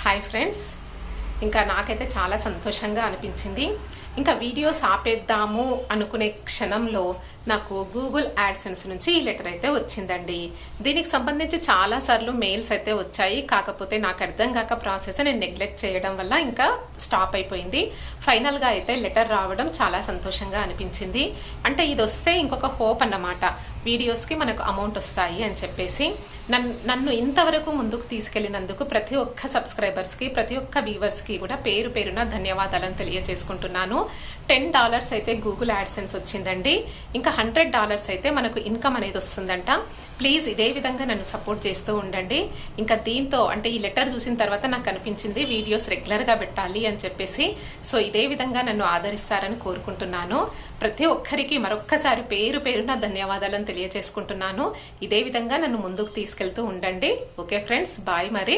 Hi friends, ఇంకా నాకైతే చాలా సంతోషంగా అనిపించింది. ఇంకా వీడియోస్ ఆపేద్దాము అనుకునే క్షణంలో నాకు గూగుల్ యాడ్సెన్స్ నుంచి ఈ లెటర్ అయితే వచ్చిందండి. దీనికి సంబంధించి చాలా సార్లు మెయిల్స్ అయితే వచ్చాయి. కాకపోతే నాకు అర్థం కాక ప్రాసెస్ నేను నెగ్లెక్ట్ చేయడం వల్ల ఇంకా స్టాప్ అయిపోయింది. ఫైనల్ గా అయితే లెటర్ రావడం చాలా సంతోషంగా అనిపించింది. అంటే ఇది వస్తే ఇంకొక హోప్ అన్నమాట, వీడియోస్ కి మనకు అమౌంట్ వస్తాయి అని చెప్పేసి. నన్ను ఇంతవరకు ముందుకు తీసుకెళ్లినందుకు ప్రతి ఒక్క సబ్స్క్రైబర్స్ కి, ప్రతి ఒక్క వ్యూవర్స్ కి కూడా పేరు పేరున ధన్యవాదాలను తెలియజేసుకుంటున్నాను. $10 అయితే గూగుల్ యాడ్సెన్స్ వచ్చిందండి. ఇంకా $100 అయితే మనకు ఇన్కమ్ అనేది వస్తుందంట. ప్లీజ్ ఇదే విధంగా నన్ను సపోర్ట్ చేస్తూ ఉండండి. ఇంకా దీంతో అంటే ఈ లెటర్ చూసిన తర్వాత నాకు అనిపించింది వీడియోస్ రెగ్యులర్ గా పెట్టాలి అని చెప్పేసి. సో ఇదే విధంగా నన్ను ఆదరిస్తారని కోరుకుంటున్నాను. ప్రతి ఒక్కరికి మరొక్కసారి పేరు పేరున ధన్యవాదాలను తెలియజేసుకుంటున్నాను. ఇదే విధంగా నన్ను ముందుకు తీసుకెళ్తూ ఉండండి. ఓకే ఫ్రెండ్స్, బాయ్ మరి.